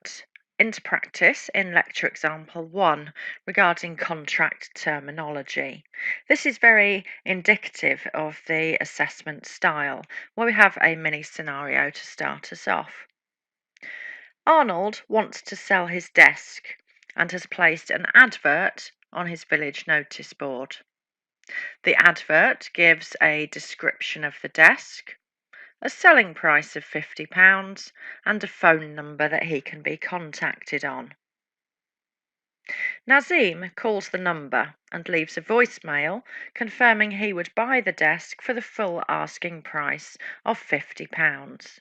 statement into practice in lecture example 1 regarding contract terminology. This is very indicative of the assessment style, where we have a mini scenario to start us off. Arnold wants to sell his desk and has placed an advert on his village notice board. The advert gives a description of the desk, a selling price of £50, and a phone number that he can be contacted on. Nazim calls the number and leaves a voicemail confirming he would buy the desk for the full asking price of £50.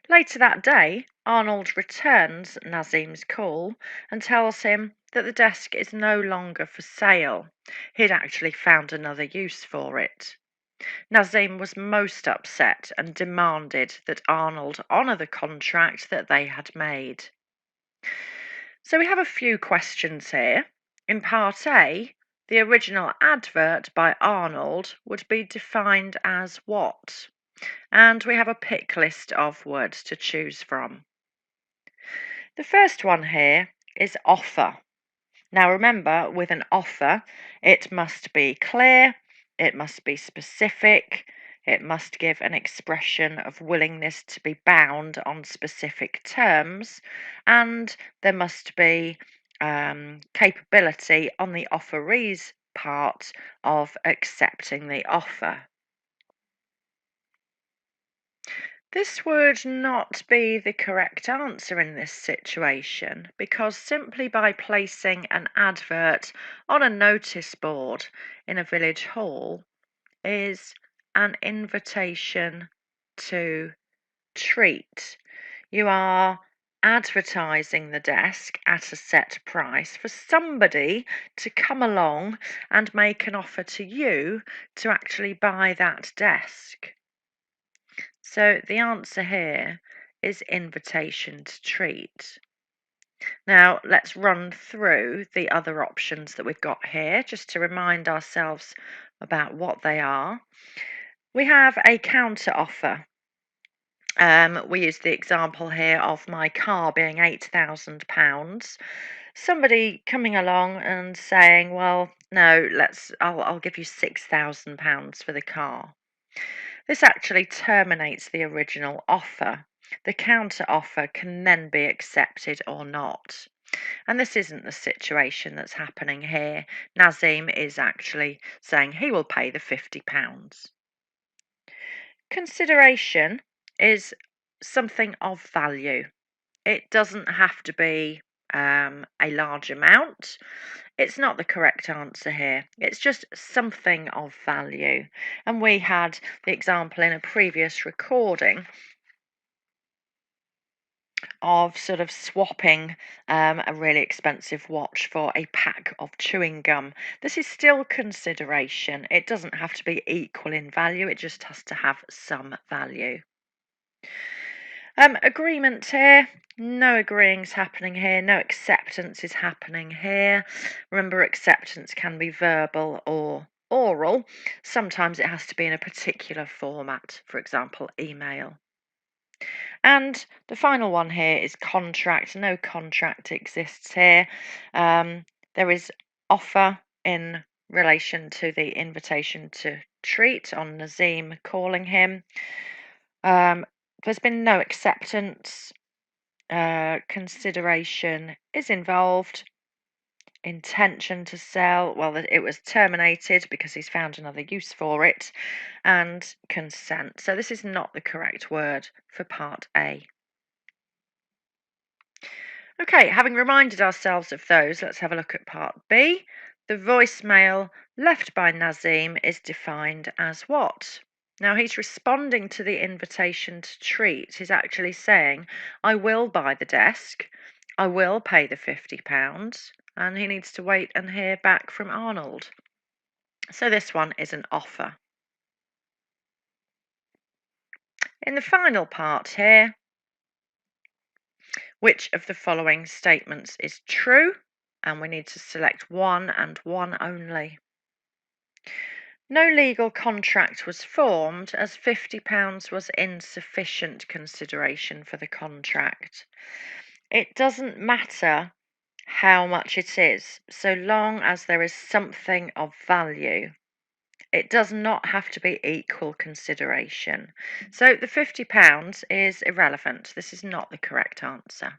Later that day, Arnold returns Nazim's call and tells him that the desk is no longer for sale. He'd actually found another use for it. Nazim was most upset and demanded that Arnold honour the contract that they had made. So we have a few questions here. In part A, the original advert by Arnold would be defined as what? And we have a pick list of words to choose from. The first one here is offer. Now remember, with an offer, it must be clear, it must be specific, it must give an expression of willingness to be bound on specific terms, and there must be capability on the offeree's part of accepting the offer. This would not be the correct answer in this situation because simply by placing an advert on a notice board in a village hall is an invitation to treat. You are advertising the desk at a set price for somebody to come along and make an offer to you to actually buy that desk. So the answer here is invitation to treat. Now let's run through the other options that we've got here just to remind ourselves about what they are. We have a counter offer. We use the example here of my car being £8,000. Somebody coming along and saying, well, no, I'll give you £6,000 for the car. This actually terminates the original offer. The counter offer can then be accepted or not. And this isn't the situation that's happening here. Nazim is actually saying he will pay the £50. Consideration is something of value. It doesn't have to be a large amount. It's not the correct answer here. It's just something of value. And we had the example in a previous recording of sort of swapping a really expensive watch for a pack of chewing gum. This is still consideration. It doesn't have to be equal in value. It just has to have some value. Agreement here. No agreeing's happening here. No acceptance is happening here. Remember, acceptance can be verbal or oral. Sometimes it has to be in a particular format, for example, email. And the final one here is contract. No contract exists here. There is offer in relation to the invitation to treat on Nazim calling him. There's been no acceptance. Consideration is involved. Intention to sell, well, it was terminated because he's found another use for it. And consent. So this is not the correct word for part A. Okay, having reminded ourselves of those, let's have a look at part B. The voicemail left by Nazim is defined as what? Now he's responding to the invitation to treat. He's actually saying, I will buy the desk, I will pay the £50, and he needs to wait and hear back from Arnold. So this one is an offer. In the final part here, which of the following statements is true? And we need to select one and one only. No legal contract was formed as £50 was insufficient consideration for the contract. It doesn't matter how much it is, so long as there is something of value. It does not have to be equal consideration. So the £50 is irrelevant. This is not the correct answer.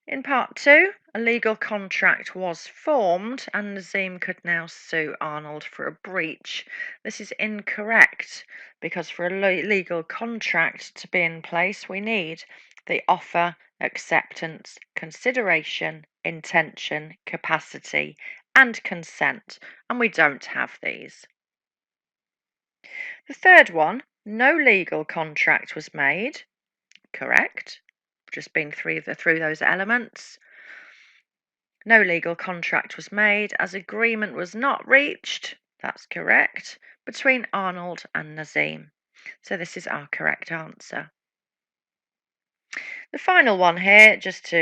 In part two, a legal contract was formed and Nazim could now sue Arnold for a breach. This is incorrect because for a legal contract to be in place, we need the offer, acceptance, consideration, intention, capacity, and consent, and we don't have these. The third one, no legal contract was made. Correct. Just been through those elements. No legal contract was made as agreement was not reached. That's correct. Between Arnold and Nazim. So this is our correct answer. The final one here, just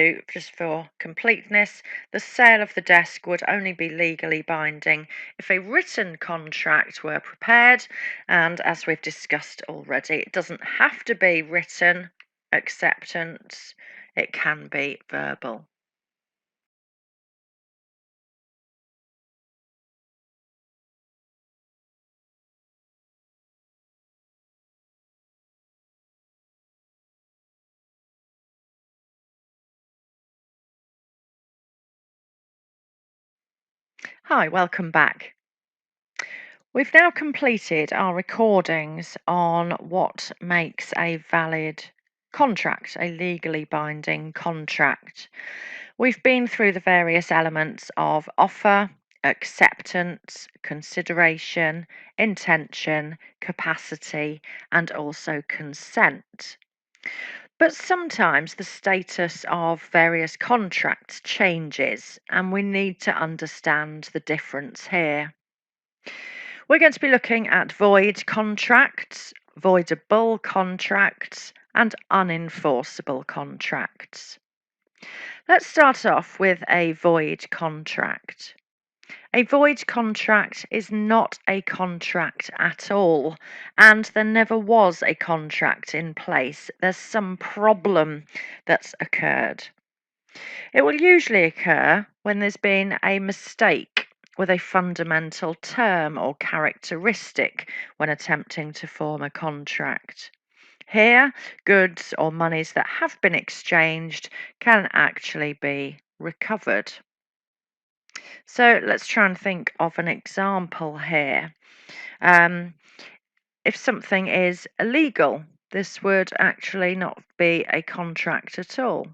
for completeness, the sale of the desk would only be legally binding if a written contract were prepared, and as we've discussed already, it doesn't have to be written acceptance, it can be verbal. Hi, welcome back. We've now completed our recordings on what makes a valid contract, a legally binding contract. We've been through the various elements of offer, acceptance, consideration, intention, capacity, and also consent. But sometimes the status of various contracts changes, and we need to understand the difference here. We're going to be looking at void contracts, voidable contracts, and unenforceable contracts. Let's start off with a void contract. A void contract is not a contract at all, and there never was a contract in place. There's some problem that's occurred. It will usually occur when there's been a mistake with a fundamental term or characteristic when attempting to form a contract. Here, goods or monies that have been exchanged can actually be recovered. So let's try and think of an example here. If something is illegal, this would actually not be a contract at all.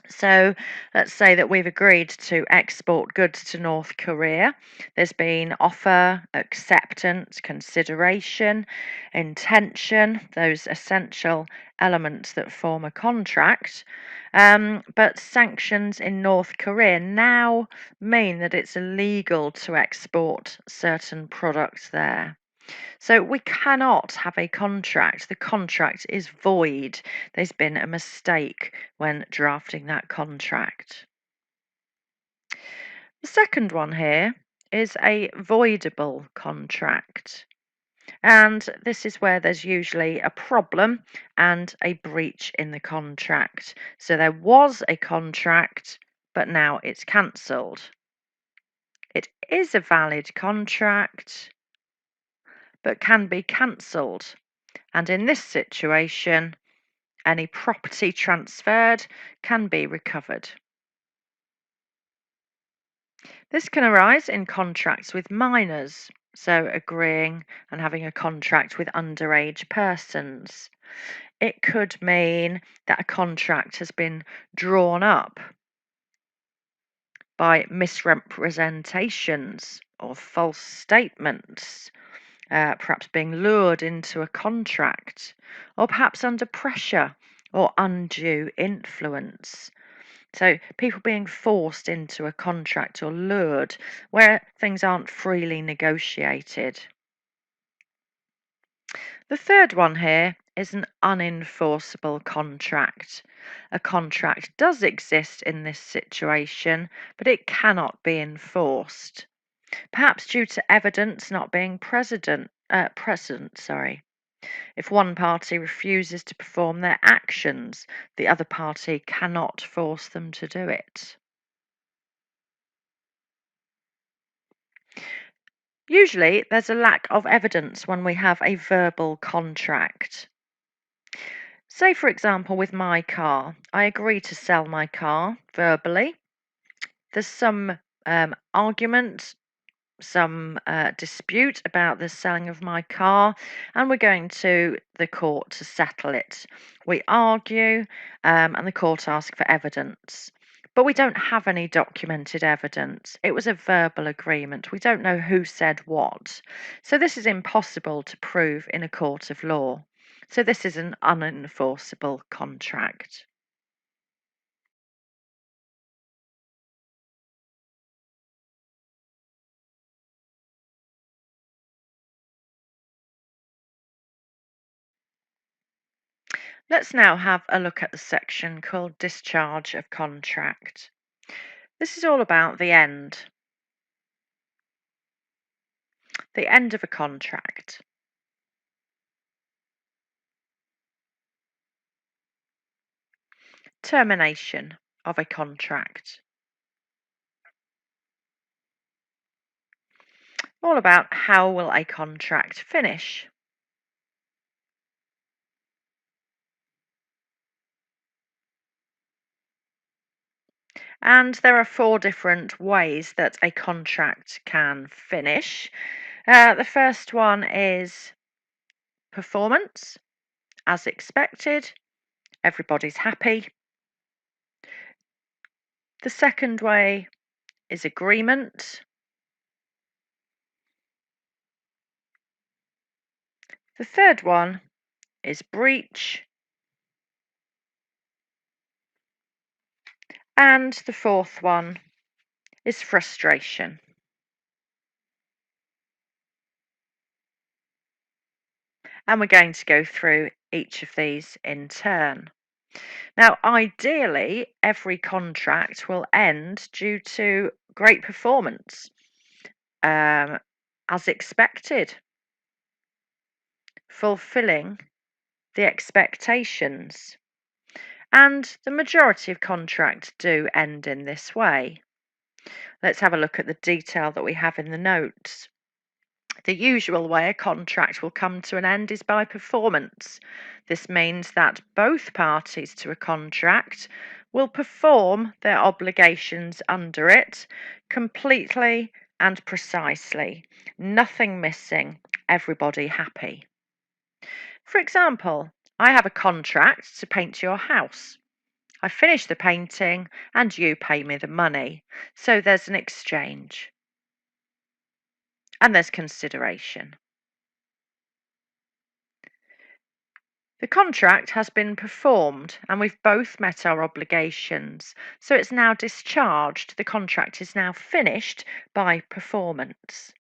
So let's say that we've agreed to export goods to North Korea. There's been offer, acceptance, consideration, intention, those essential elements that form a contract. But sanctions in North Korea now mean that it's illegal to export certain products there. So we cannot have a contract. The contract is void. There's been a mistake when drafting that contract. The second one here is a voidable contract. And this is where there's usually a problem and a breach in the contract. So there was a contract, but now it's cancelled. It is a valid contract, but can be cancelled. And in this situation, any property transferred can be recovered. This can arise in contracts with minors, so agreeing and having a contract with underage persons. It could mean that a contract has been drawn up by misrepresentations or false statements, perhaps being lured into a contract, or perhaps under pressure or undue influence. So, people being forced into a contract or lured where things aren't freely negotiated. The third one here is an unenforceable contract. A contract does exist in this situation, but it cannot be enforced. Perhaps due to evidence not being present. If one party refuses to perform their actions, the other party cannot force them to do it. Usually, there's a lack of evidence when we have a verbal contract. Say, for example, with my car, I agree to sell my car verbally. There's some argument, some dispute about the selling of my car, and we're going to the court to settle it. We argue, and the court asks for evidence. But we don't have any documented evidence. It was a verbal agreement. We don't know who said what. So this is impossible to prove in a court of law. So this is an unenforceable contract. Let's now have a look at the section called Discharge of Contract. This is all about the end of a contract. Termination of a contract. All about how will a contract finish. And there are 4 different ways that a contract can finish. The first one is performance, as expected, everybody's happy. The second way is agreement. The third one is breach. And the fourth one is frustration. And we're going to go through each of these in turn. Now, ideally, every contract will end due to great performance, as expected, fulfilling the expectations. And the majority of contracts do end in this way. Let's have a look at the detail that we have in the notes. The usual way a contract will come to an end is by performance. This means that both parties to a contract will perform their obligations under it completely and precisely. Nothing missing, everybody happy. For example, I have a contract to paint your house. I finish the painting and you pay me the money. So there's an exchange and there's consideration. The contract has been performed and we've both met our obligations, so it's now discharged. The contract is now finished by performance.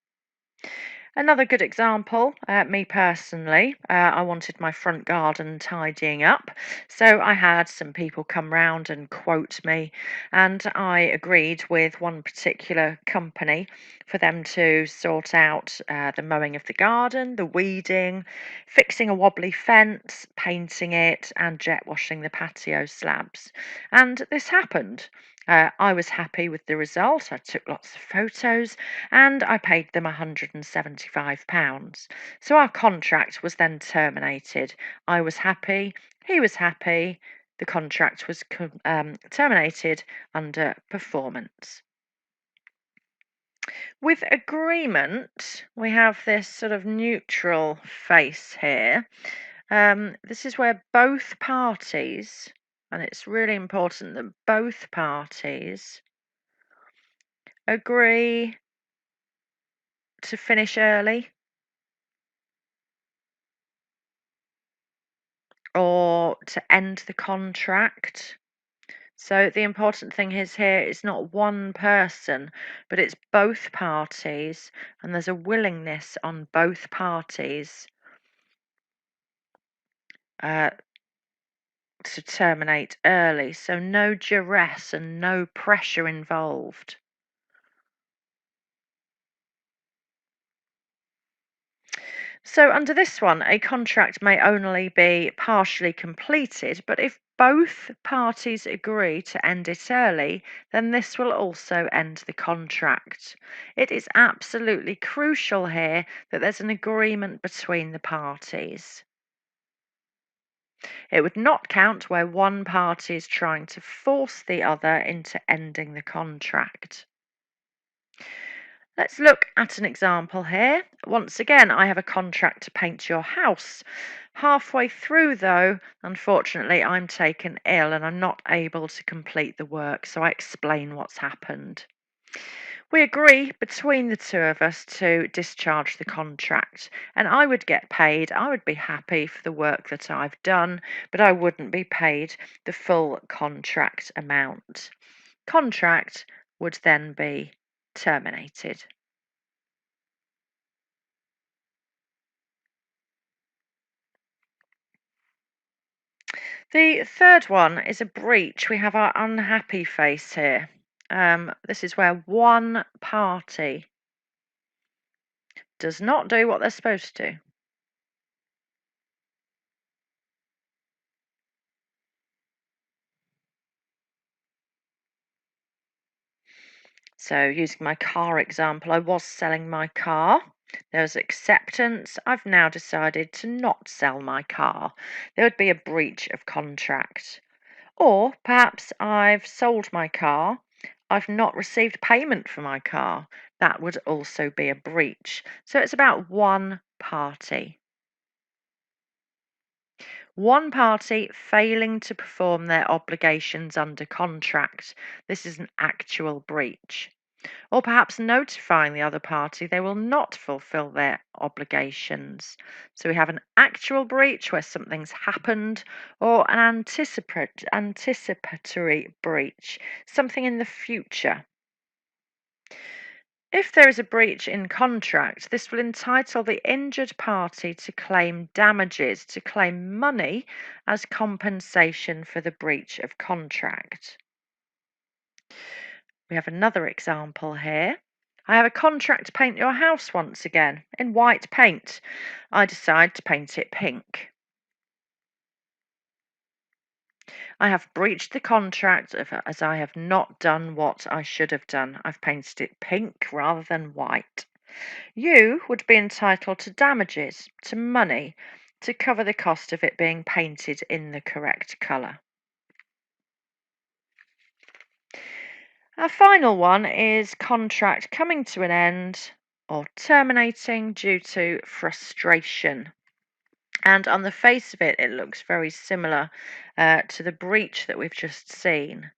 Another good example, me personally, I wanted my front garden tidying up, so I had some people come round and quote me, and I agreed with one particular company for them to sort out the mowing of the garden, the weeding, fixing a wobbly fence, painting it, and jet washing the patio slabs. And this happened. I was happy with the result. I took lots of photos and I paid them £175. So our contract was then terminated. I was happy, he was happy. The contract was terminated under performance. With agreement, we have this sort of neutral face here. This is where both parties, and it's really important that both parties agree to finish early or to end the contract. So the important thing is here is not one person, but it's both parties, and there's a willingness on both parties uh, to terminate early. So no duress and no pressure involved. So, under this one, a contract may only be partially completed, but if both parties agree to end it early, then this will also end the contract. It is absolutely crucial here that there's an agreement between the parties. It would not count where one party is trying to force the other into ending the contract. Let's look at an example here. Once again, I have a contract to paint your house. Halfway through, though, unfortunately, I'm taken ill and I'm not able to complete the work, so I explain what's happened. We agree between the two of us to discharge the contract, and I would get paid. I would be happy for the work that I've done, but I wouldn't be paid the full contract amount. Contract would then be terminated. The third one is a breach. We have our unhappy face here. This is where one party does not do what they're supposed to. So, using my car example, I was selling my car. There was acceptance. I've now decided to not sell my car. There would be a breach of contract. Or perhaps I've sold my car. I've not received payment for my car. That would also be a breach. So it's about one party. One party failing to perform their obligations under contract. This is an actual breach. Or perhaps notifying the other party they will not fulfill their obligations. So we have an actual breach where something's happened, or an anticipatory breach, something in the future. If there is a breach in contract, this will entitle the injured party to claim damages, to claim money as compensation for the breach of contract. We have another example here. I have a contract to paint your house once again in white paint. I decide to paint it pink. I have breached the contract as I have not done what I should have done. I've painted it pink rather than white. You would be entitled to damages, to money, to cover the cost of it being painted in the correct colour. Our final one is contract coming to an end or terminating due to frustration. And on the face of it, it looks very similar to the breach that we've just seen.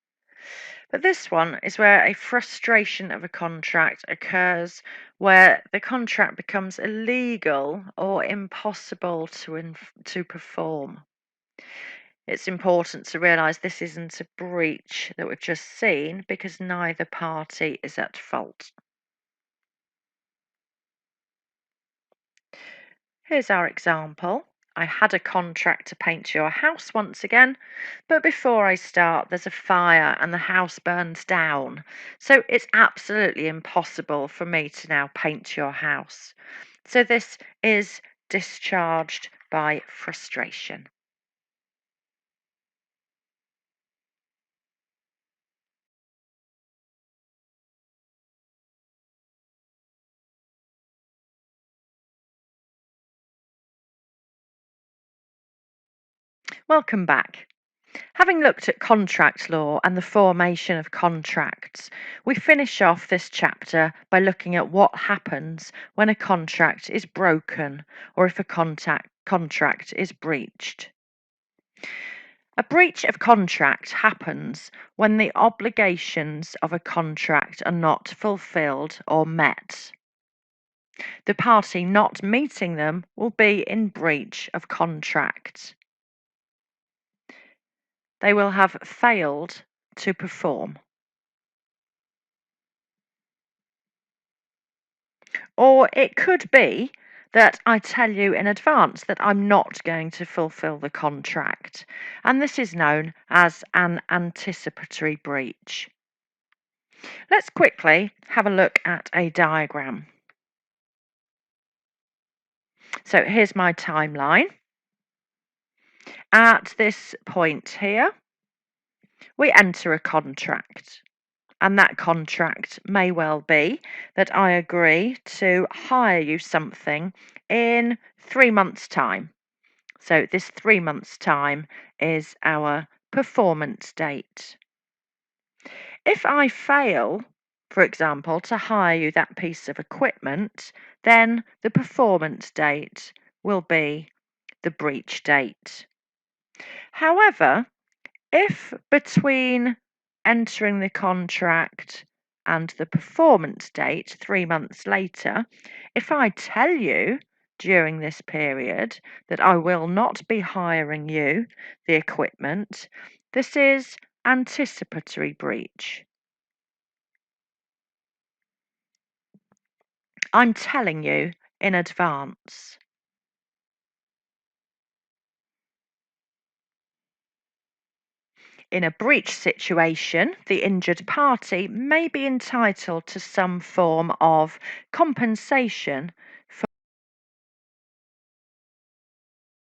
But this one is where a frustration of a contract occurs, where the contract becomes illegal or impossible to perform. It's important to realise this isn't a breach that we've just seen because neither party is at fault. Here's our example. I had a contract to paint your house once again, but before I start, there's a fire and the house burns down. So it's absolutely impossible for me to now paint your house. So this is discharged by frustration. Welcome back. Having looked at contract law and the formation of contracts, we finish off this chapter by looking at what happens when a contract is broken or if a contract is breached. A breach of contract happens when the obligations of a contract are not fulfilled or met. The party not meeting them will be in breach of contract. They will have failed to perform. Or it could be that I tell you in advance that I'm not going to fulfill the contract, and this is known as an anticipatory breach. Let's quickly have a look at a diagram. So here's my timeline. At this point here, we enter a contract. And that contract may well be that I agree to hire you something in 3 months' time. So this 3 months' time is our performance date. If I fail, for example, to hire you that piece of equipment, then the performance date will be the breach date. However, if between entering the contract and the performance date 3 months later, if I tell you during this period that I will not be hiring you the equipment, this is anticipatory breach. I'm telling you in advance. In a breach situation, the injured party may be entitled to some form of compensation